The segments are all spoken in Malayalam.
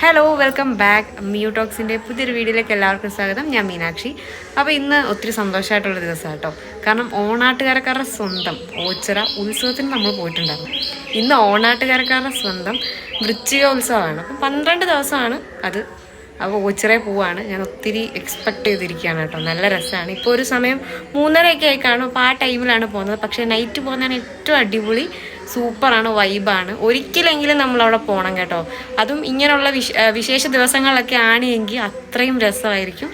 ഹലോ വെൽക്കം ബാക്ക് മിയു ടോക്സിൻ്റെ പുതിയൊരു വീഡിയോയിലേക്ക് എല്ലാവർക്കും സ്വാഗതം. ഞാൻ മീനാക്ഷി. അപ്പോൾ ഇന്ന് ഒത്തിരി സന്തോഷമായിട്ടുള്ള ദിവസമാണ് കേട്ടോ. കാരണം ഓണാട്ടുകാരക്കാരുടെ സ്വന്തം ഓച്ചിറ ഉത്സവത്തിന് നമ്മൾ പോയിട്ടുണ്ടായിരുന്നു. ഇന്ന് ഓണാട്ടുകാരക്കാരുടെ സ്വന്തം വൃശ്ചിക ഉത്സവമാണ്. അപ്പം 12 ദിവസമാണ് അത്. അപ്പോൾ ഓച്ചിറയിൽ പോവാണ്. ഞാൻ ഒത്തിരി എക്സ്പെക്റ്റ് ചെയ്തിരിക്കുകയാണ് കേട്ടോ. നല്ല രസമാണ്. ഇപ്പോൾ ഒരു സമയം 3:30 ആയി കാണും. അപ്പോൾ ആ ടൈമിലാണ് പോകുന്നത്. പക്ഷേ നൈറ്റ് പോകുന്നതാണ് ഏറ്റവും അടിപൊളി. സൂപ്പറാണ്, വൈബാണ്. ഒരിക്കലെങ്കിലും നമ്മളവിടെ പോകണം കേട്ടോ. അതും ഇങ്ങനെയുള്ള വിശേഷ ദിവസങ്ങളിലൊക്കെ ആണെങ്കിൽ അത്രയും രസമായിരിക്കും.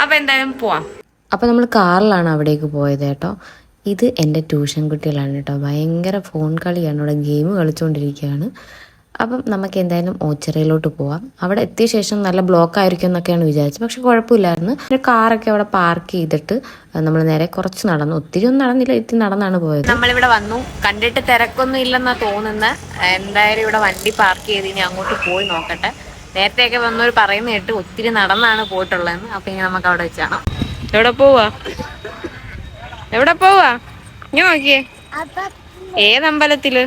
അപ്പോൾ എന്തായാലും പോവാം. അപ്പോൾ നമ്മൾ കാറിലാണ് അവിടേക്ക് പോയത് കേട്ടോ. ഇത് എൻ്റെ ട്യൂഷൻ കുട്ടികളാണ് കേട്ടോ. ഭയങ്കര ഫോൺ കളിയാണ്, അവിടെ ഗെയിം കളിച്ചുകൊണ്ടിരിക്കുകയാണ്. അപ്പം നമുക്ക് എന്തായാലും ഓച്ചിറയിലോട്ട് പോവാം. അവിടെ എത്തിയ ശേഷം നല്ല ബ്ലോക്ക് ആയിരിക്കും എന്നൊക്കെയാണ് വിചാരിച്ചത്. പക്ഷെ കുഴപ്പമില്ലായിരുന്നു. ഒരു കാറൊക്കെ അവിടെ പാർക്ക് ചെയ്തിട്ട് നമ്മൾ നേരെ കുറച്ച് നടന്നു. ഒത്തിരി ഒന്നും നടന്നില്ല, ഇത്തിരി നടന്നാണ് പോയത്. നമ്മളിവിടെ വന്നു. കണ്ടിട്ട് തിരക്കൊന്നും ഇല്ലെന്നാ തോന്നുന്നത്. എന്തായാലും ഇവിടെ വണ്ടി പാർക്ക് ചെയ്ത് ഇനി അങ്ങോട്ട് പോയി നോക്കട്ടെ. നേരത്തെയൊക്കെ വന്നവർ പറയുന്ന കേട്ട് ഒത്തിരി നടന്നാണ് പോയിട്ടുള്ളതെന്ന്. അപ്പം ഇനി നമുക്ക് അവിടെ വെച്ചാണ്. എവിടെ പോവാ ഞാൻ നോക്കിയേ. ഏതമ്പലത്തില്?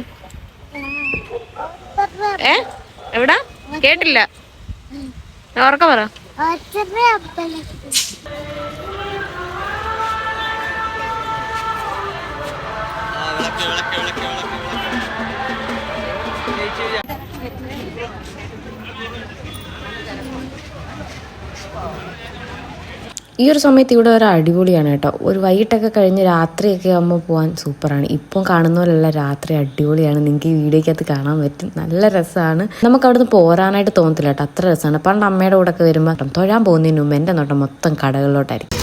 എവിടാ? കേട്ടില്ല, ഓർക്ക പറ. ഈ ഒരു സമയത്ത് ഇവിടെ ഒരു അടിപൊളിയാണ് കേട്ടോ. ഒരു വൈകിട്ടൊക്കെ കഴിഞ്ഞ് രാത്രിയൊക്കെ ആകുമ്പോൾ പോകാൻ സൂപ്പറാണ്. ഇപ്പം കാണുന്ന പോലെയുള്ള രാത്രി അടിപൊളിയാണ്. നിങ്ങൾക്ക് ഈ വീഡിയോക്കകത്ത് കാണാൻ പറ്റും. നല്ല രസമാണ്. നമുക്ക് അവിടുന്ന് പോരാനായിട്ട് തോന്നത്തില്ല കേട്ടോ. അത്ര രസമാണ്. പണ്ട് അമ്മയുടെ കൂടെ ഒക്കെ വരുമ്പോൾ തൊഴാൻ പോകുന്നതിന് മുമ്പ് എൻ്റെ നോട്ടം മൊത്തം കടകളിലോട്ടായിരിക്കും.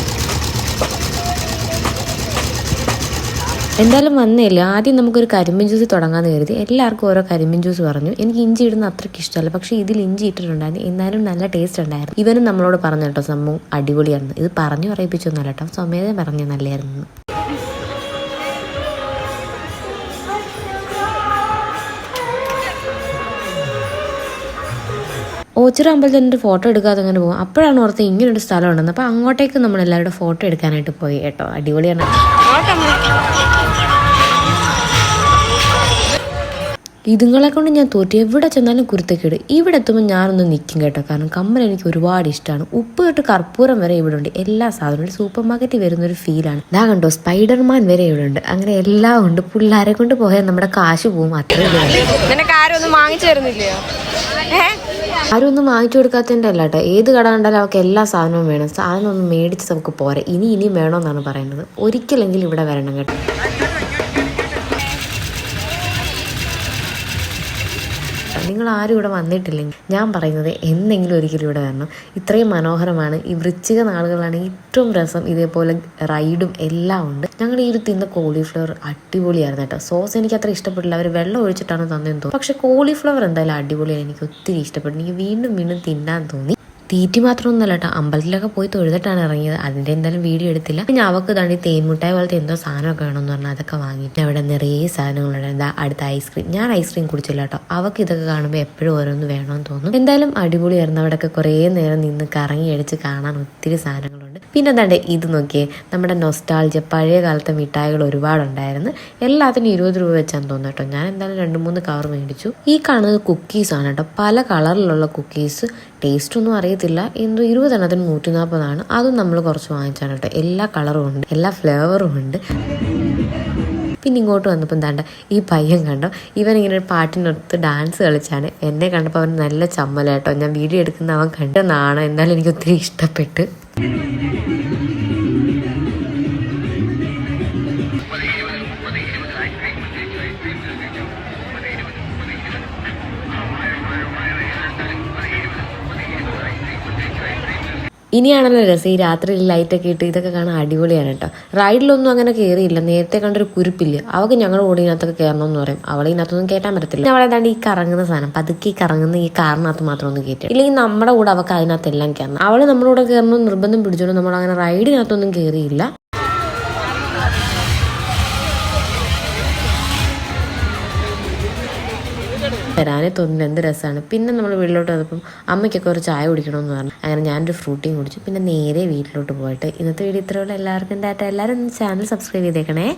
എന്തായാലും വന്നില്ല. ആദ്യം നമുക്കൊരു കരിമ്പിൻ ജ്യൂസ് തുടങ്ങാമെന്ന് കരുതി. എല്ലാവർക്കും ഓരോ കരിമ്പിൻ ജ്യൂസ് പറഞ്ഞു. എനിക്ക് ഇഞ്ചി ഇടുന്ന അത്രയ്ക്ക് ഇഷ്ടമല്ല. പക്ഷേ ഇതിൽ ഇഞ്ചി ഇട്ടിട്ടുണ്ടായിരുന്നു. എന്നാലും നല്ല ടേസ്റ്റ് ഉണ്ടായിരുന്നു. ഇവനും നമ്മളോട് പറഞ്ഞു കേട്ടോ സംഭവം അടിപൊളിയായിരുന്നു. ഇത് പറഞ്ഞു പറയിപ്പിച്ചൊന്നുമല്ല കേട്ടോ, സ്വമേധം പറഞ്ഞു നല്ലതായിരുന്നു. ഓച്ചിറ അമ്പലത്തിൻ്റെ ഫോട്ടോ എടുക്കാതെ അങ്ങനെ പോകും. അപ്പോഴാണ് ഓർത്ത് ഇങ്ങനൊരു സ്ഥലം ഉണ്ടെന്ന്. അപ്പോൾ അങ്ങോട്ടേക്ക് നമ്മൾ എല്ലാവരുടെ ഫോട്ടോ എടുക്കാനായിട്ട് പോയി കേട്ടോ. അടിപൊളിയാണ്. ഇതുങ്ങളെ കൊണ്ട് ഞാൻ തോറ്റി. എവിടെ ചെന്നാലും കുരുത്തക്കേട്. ഇവിടെ എത്തുമ്പോൾ ഞാനൊന്ന് നിൽക്കും കേട്ടോ. കാരണം കമ്മൽ എനിക്ക് ഒരുപാട് ഇഷ്ടമാണ്. ഉപ്പ് തൊട്ട് കർപ്പൂരം വരെ ഇവിടെ ഉണ്ട്. എല്ലാ സാധനവും സൂപ്പർ മാർക്കറ്റിൽ വരുന്നൊരു ഫീലാണ്. ഇതാ കണ്ടോ, സ്പൈഡർമാൻ വരെ ഇവിടെ ഉണ്ട്. അങ്ങനെ എല്ലാം ഉണ്ട്. പിള്ളേരെ കൊണ്ട് പോയാൽ നമ്മുടെ കാശ് പോവും. അത്രയും ആരും ഒന്നും വാങ്ങിച്ചു തരുന്നില്ലയോ? ആരും ഒന്നും വാങ്ങിച്ചു കൊടുക്കാത്തതിൻ്റെ അല്ല കേട്ടോ. ഏത് കട കണ്ടാലും അവർക്ക് എല്ലാ സാധനവും വേണം. സാധനം ഒന്നും മേടിച്ച് നമുക്ക് പോരാ. ഇനിയും വേണമെന്നാണ് പറയുന്നത്. ഒരിക്കലെങ്കിലും ഇവിടെ വരണം കേട്ടോ. നിങ്ങൾ ആരും ഇവിടെ വന്നിട്ടില്ലെങ്കിൽ ഞാൻ പറയുന്നത് എന്തെങ്കിലും ഒരിക്കലും ഇവിടെ വരണം. ഇത്രയും മനോഹരമാണ്. ഈ വൃശ്ചിക നാളുകളാണ് ഏറ്റവും രസം. ഇതേപോലെ റൈഡും എല്ലാം ഉണ്ട്. ഞങ്ങൾ ഈ ഒരു തിന്ന കോളിഫ്ലവർ അടിപൊളിയായിരുന്നു കേട്ടോ. സോസ് എനിക്ക് അത്ര ഇഷ്ടപ്പെട്ടില്ല. അവർ വെള്ളം ഒഴിച്ചിട്ടാണ് തന്നെന്ന് തോന്നുന്നു. പക്ഷെ കോളിഫ്ലവർ എന്തായാലും അടിപൊളിയാണ്. എനിക്ക് ഒത്തിരി ഇഷ്ടപ്പെട്ടു. എനിക്ക് വീണ്ടും തിന്നാൻ തോന്നി. തീറ്റി മാത്രമൊന്നുമല്ല കേട്ടോ. അമ്പലത്തിലൊക്കെ പോയി തൊഴുതിട്ടാണ് ഇറങ്ങിയത്. അതിൻ്റെ എന്തായാലും വീഡിയോ എടുത്തില്ല. പിന്നെ അവൾക്ക് തന്നെ തേൻമുട്ടായി പോലത്തെ എന്തോ സാധനമൊക്കെ വേണമെന്ന് പറഞ്ഞാൽ അതൊക്കെ വാങ്ങിയിട്ട് അവിടെ നിറയെ സാധനങ്ങളുണ്ട്. എന്താ അടുത്ത ഐസ്ക്രീം. ഞാൻ ഐസ്ക്രീം കുടിച്ചില്ല കേട്ടോ. അവൾക്ക് ഇതൊക്കെ കാണുമ്പോൾ എപ്പോഴും ഓരോന്ന് വേണമെന്ന് തോന്നും. എന്തായാലും അടിപൊളിയായിരുന്നു. അവിടെയൊക്കെ കുറേ നേരം നിന്ന് കറങ്ങി അടിച്ച് കാണാൻ ഒത്തിരി സാധനങ്ങളുണ്ട്. പിന്നെ എന്താണ്ട് ഇത് നോക്കിയേ, നമ്മുടെ നൊസ്റ്റാൾജിയ പഴയ കാലത്തെ മിഠായികൾ ഒരുപാടുണ്ടായിരുന്നു. എല്ലാത്തിനും 20 രൂപ വെച്ചാന്ന് തോന്നുന്നു കേട്ടോ. ഞാൻ എന്തായാലും 2-3 കവർ മേടിച്ചു. ഈ കാണുന്നത് കുക്കീസാണ് കേട്ടോ. പല കളറിലുള്ള കുക്കീസ്. ടേസ്റ്റ് ഒന്നും അറിയത്തില്ല. എന്തോ 20 എണ്ണത്തിന് 140 അതും നമ്മൾ കുറച്ച് വാങ്ങിച്ചാണ് കേട്ടോ. എല്ലാ കളറും ഉണ്ട്, എല്ലാ ഫ്ലേവറും ഉണ്ട്. പിന്നെ ഇങ്ങോട്ട് വന്നപ്പോൾ എന്താണ്ട ഈ പയ്യൻ കണ്ടോ, ഇവനിങ്ങനെ ഒരു പാട്ടിനടുത്ത് ഡാൻസ് കളിച്ചാണ്. എന്നെ കണ്ടപ്പോൾ അവൻ നല്ല ചമ്മല കേട്ടോ. ഞാൻ വീഡിയോ എടുക്കുന്ന അവൻ കണ്ടെന്നാണ്. എന്നാലും എനിക്ക് ഒത്തിരി ഇഷ്ടപ്പെട്ട്. ഇനിയാണല്ലോ രസം ഈ രാത്രിയിൽ ലൈറ്റൊക്കെ ഇട്ട് ഇതൊക്കെ കാണാൻ അടിപൊളിയാണ് കേട്ടോ. റൈഡിലൊന്നും അങ്ങനെ കയറിയില്ല. നേരത്തെ കണ്ടൊരു കുരുപ്പില്ല. അവൾക്ക് ഞങ്ങളുടെ കൂടെ ഇതിനകത്തൊക്കെ കയറണമെന്ന് പറയും. അവളെ ഇതിനകത്തൊന്നും കയറ്റാൻ പറ്റത്തില്ല. അവളെ ഏതാണ്ട് ഈ കറങ്ങുന്ന സാധനം പതുക്കെ കറങ്ങുന്ന ഈ കാറിനകത്ത് മാത്രം ഒന്ന് കയറ്റും. ഇല്ലെങ്കിൽ നമ്മുടെ കൂടെ അവൾക്ക് അതിനകത്തെല്ലാം കയറണം. അവള് നമ്മുടെ കൂടെ കയറണമെന്ന് നിർബന്ധം പിടിച്ചോണ്ട് നമ്മൾ അങ്ങനെ റൈഡിനകത്തൊന്നും കയറിയില്ല. വരാനേ തോന്നുന്നു. എന്ത് രസമാണ്. പിന്നെ നമ്മൾ വീട്ടിലോട്ട് വന്നപ്പം അമ്മയ്ക്കൊക്കെ ഒരു ചായ കുടിക്കണമെന്ന് പറഞ്ഞു. അങ്ങനെ ഞാനൊരു ഫ്രൂട്ടിയും കുടിച്ചു. പിന്നെ നേരെ വീട്ടിലോട്ട് പോയിട്ട് ഇന്നത്തെ വീഡിയോ ഇത്രയുള്ള എല്ലാവർക്കും ടാറ്റ. എല്ലാവരും ചാനൽ സബ്സ്ക്രൈബ് ചെയ്തേക്കണേ.